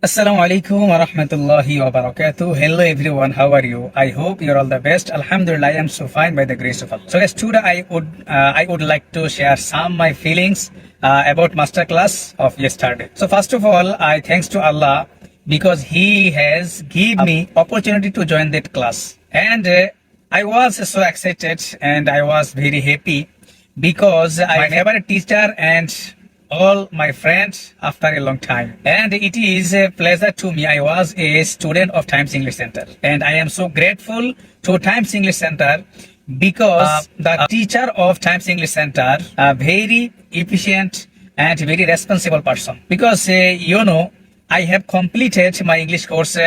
Assalamu alaikum wa rahmatullahi wa barakatuh. Hello everyone, how are you? I hope you're all the best. Alhamdulillah, I am so fine by the grace of Allah. So guys, today I would like to share some my feelings about masterclass of yesterday. So first of all, I thanks to Allah because He has given me opportunity to join that class, and I was so excited and I was very happy because my favorite teacher and all my friends after a long time. And it is a pleasure to me. I was a student of Times English Center, and I am so grateful to Times English Center because the teacher of Times English Center a very efficient and very responsible person. Because I have completed my English course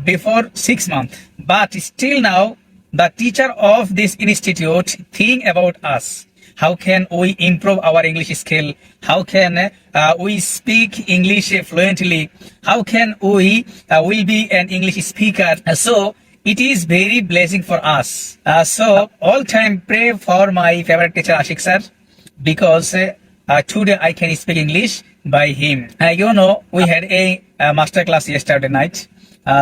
before 6 months, but still now the teacher of this institute think about us. How can we improve our English skill? How can we speak English fluently? How can we will be an English speaker? So it is very blessing for us. So all time pray for my favorite teacher Ashik sir, because today I can speak English by him. We had a master class yesterday night.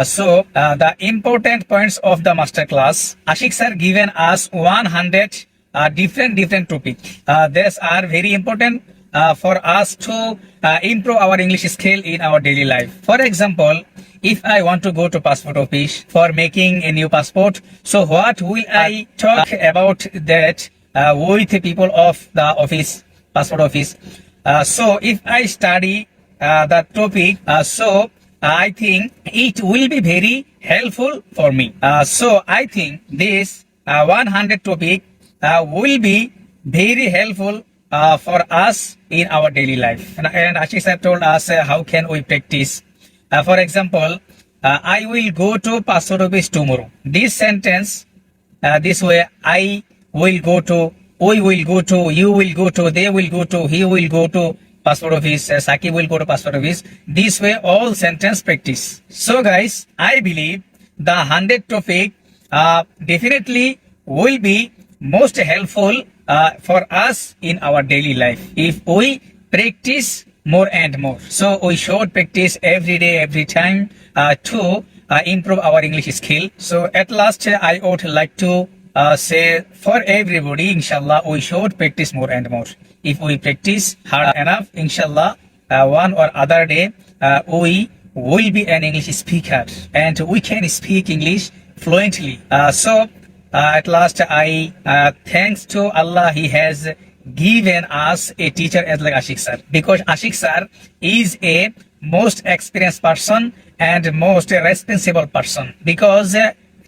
So the important points of the master class, Ashik sir given us 100 different topic. These are very important for us to improve our English skill in our daily life. For example, if I want to go to passport office for making a new passport, so what will I talk about that with the people of the office, passport office? So if I study the topic, so I think it will be very helpful for me. So I think this 100 topic will be very helpful for us in our daily life. And Ashik sir told us how can we practice. For example, I will go to passport office tomorrow. This sentence, this way, I will go to, we will go to, you will go to, they will go to, he will go to passport office, Saki will go to passport office. This way, all sentence practice. So guys, I believe the 100 topic definitely will be most helpful for us in our daily life if we practice more and more. So we should practice every day, every time to improve our English skill. So at last, I would like to say for everybody, inshallah, we should practice more and more. If we practice hard enough, inshallah, one or other day, we will be an English speaker and we can speak English fluently. At last, I thanks to Allah, He has given us a teacher as like Ashik sir, because Ashik sir is a most experienced person and most responsible person, because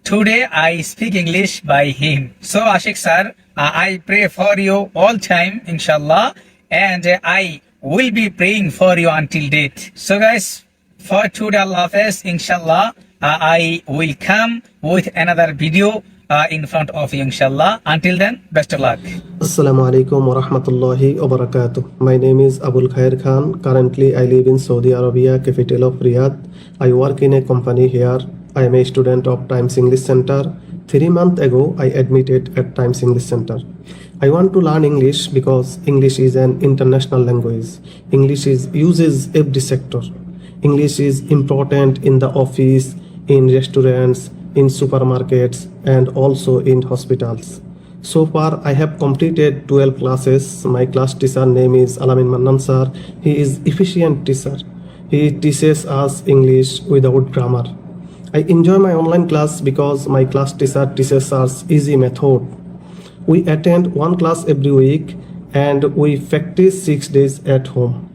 today I speak English by him. So Ashik sir, I pray for you all time, inshallah, and I will be praying for you until death. So guys, for today, Allah Hafiz, inshallah, I will come with another video in front of you, inshallah. Until then, best of luck. Assalamu alaikum wa rahmatullahi wa barakatuh. My name is Abul Khair Khan. Currently, I live in Saudi Arabia, capital of Riyadh. I work in a company here. I am a student of Times English Center. 3 months ago, I admitted at Times English Center. I want to learn English because English is an international language. English is uses every sector. English is important in the office, in restaurants, in supermarkets, and also in hospitals. So far, I have completed 12 classes. My class teacher name is Alamin Mannan sir. He is efficient teacher. He teaches us English without grammar. I enjoy my online class because my class teacher teaches us easy method. We attend one class every week and we practice 6 days at home.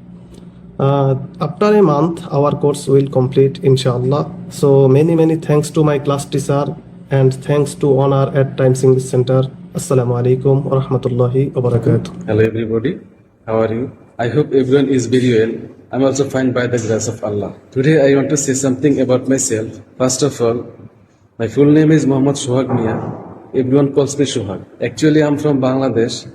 After a month, our course will complete, inshallah. So many thanks to my class teacher and thanks to honor at Times English Center. Assalamu alaikum wa rahmatullahi wa barakatuh. Hello everybody, how are you? I hope everyone is very well. I'm also fine by the grace of Allah. Today I want to say something about myself. First of all, my full name is Muhammad Sohag Mia. Everyone calls me Sohag. Actually, I'm from Bangladesh,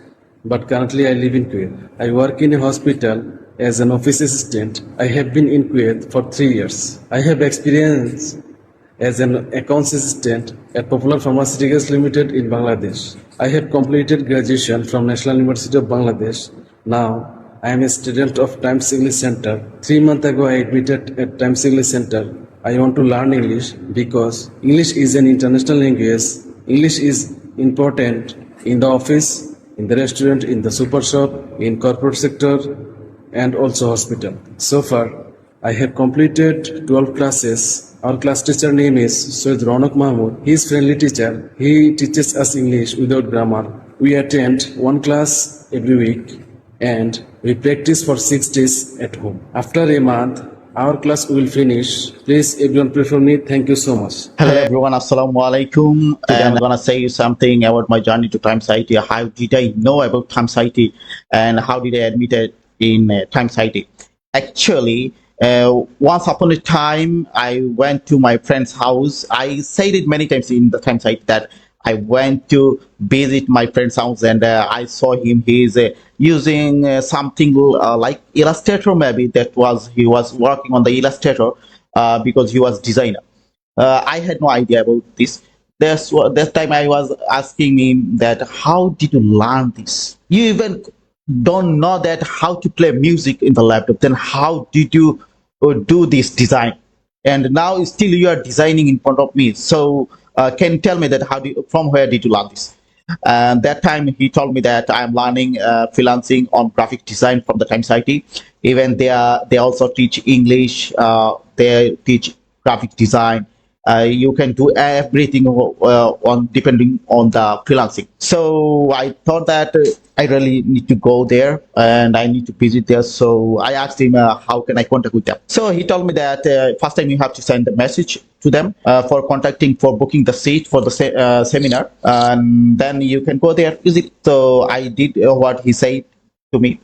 but currently I live in Kuwait. I work in a hospital as an office assistant. I have been in Kuwait for 3 years. I have experience as an accounts assistant at Popular Pharmaceuticals Limited in Bangladesh. I have completed graduation from National University of Bangladesh. Now, I am a student of Times English Center. 3 months ago, I admitted at Times English Center. I want to learn English because English is an international language. English is important in the office, in the restaurant, in the super shop, in corporate sector, and also hospital. So far, I have completed 12 classes. Our class teacher name is Syed Ronak Mahmood. He is friendly teacher. He teaches us English without grammar. We attend one class every week and we practice for 6 days at home. After a month, our class will finish. Please everyone pray for me. Thank you so much. Hello everyone, Assalamu alaikum. Today I'm gonna say you something about my journey to Times IT. How did I know about Times IT and how did I admit it in Times IT? Actually, once upon a time, I went to my friend's house. I said it many times in the Times IT that I went to visit my friend's house and I saw him. He's using something like Illustrator, maybe he was working on the Illustrator because he was designer. I had no idea about this. That time I was asking him that how did you learn this? You even don't know that how to play music in the laptop. Then how did you do this design? And now still you are designing in front of me. So can you tell me that from where did you learn this? And that time he told me that I'm learning freelancing on graphic design from the Times IT. Even they also teach English. They teach graphic design. You can do everything on depending on the freelancing. So I thought that I really need to go there and I need to visit there. So I asked him how can I contact with them. So he told me that first time you have to send the message to them for booking the seat for the seminar, and then you can go there visit. So I did what he said to me.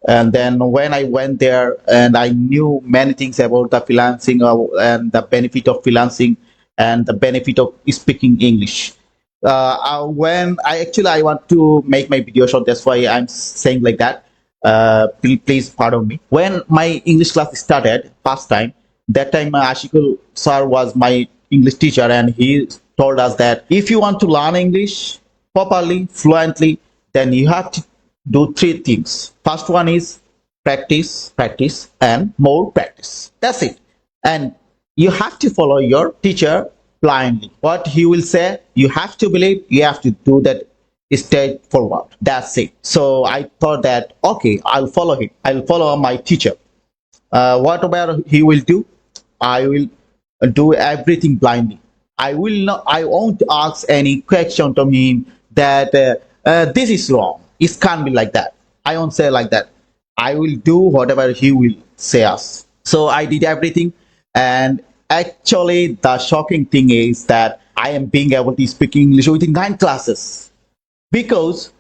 And then when I went there and I knew many things about the freelancing and the benefit of freelancing and the benefit of speaking English. When I want to make my video short, that's why I'm saying like that. Please pardon me. When my English class started first time, that time Ashikul sir was my English teacher and he told us that if you want to learn English properly, fluently, then you have to do three things. First one is practice, practice, and more practice. That's it. And you have to follow your teacher blindly. What he will say, you have to believe, you have to do that straightforward. That's it. So I thought that, okay, I'll follow him. I'll follow my teacher. Whatever he will do, I will do everything blindly. I won't ask any question to him that this is wrong. It can't be like that. I won't say like that. I will do whatever he will say us. So I did everything. And actually, the shocking thing is that I am being able to speak English within 9 classes because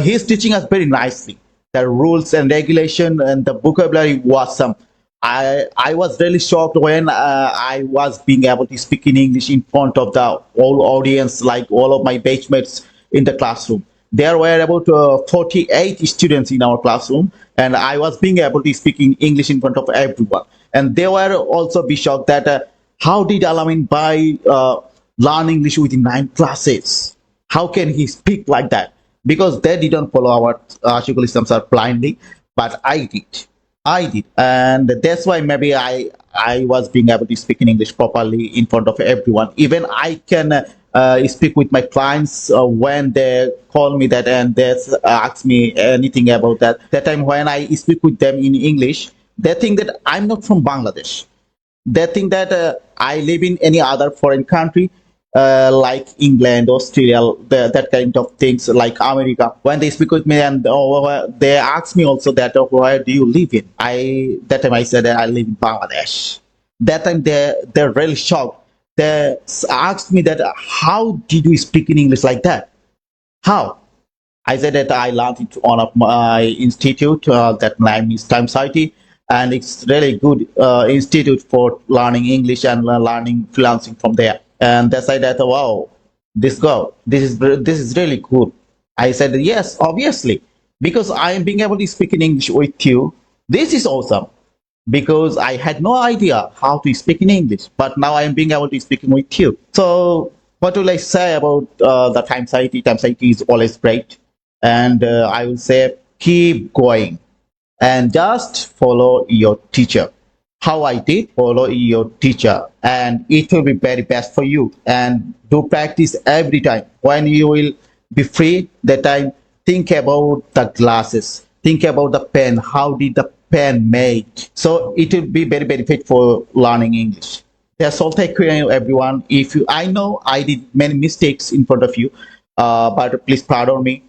he's teaching us very nicely. The rules and regulation and the vocabulary was some. I was really shocked when I was being able to speak in English in front of the whole audience, like all of my batchmates in the classroom. There were about 48 students in our classroom, and I was being able to speak in English in front of everyone. And they were also be shocked that how did Alamin Bai learn English within 9 classes? How can he speak like that? Because they didn't follow our Sheikhul Islam sir blindly, but I did. I did, and that's why maybe I was being able to speak in English properly in front of everyone. Even I can speak with my clients when they call me that and they ask me anything about that. That time when I speak with them in English, they think that I'm not from Bangladesh. They think that I live in any other foreign country like England, Australia, that kind of things, like America. When they speak with me and they ask me also that where do you live in? That time I said that I live in Bangladesh. That time they're really shocked. They asked me that how did you speak in English like that? How? I said that I learned it on of my institute that name is Times IT, and it's really good institute for learning English and learning freelancing from there. And they said that wow, this is really good. I said yes, obviously, because I am being able to speak in English with you. This is awesome because I had no idea how to speak in English, but now I am being able to speak with you. So what will I say about the Times IT? Times IT is always great, and I will say keep going. and just follow your teacher. How I did follow your teacher, and it will be very best for you. And do practice every time. When you will be free, that time think about the glasses, think about the pen. How did the pen made? So it will be very benefit for learning English. That's all. Thank you, everyone. If you, I know I did many mistakes in front of you, but please pardon me.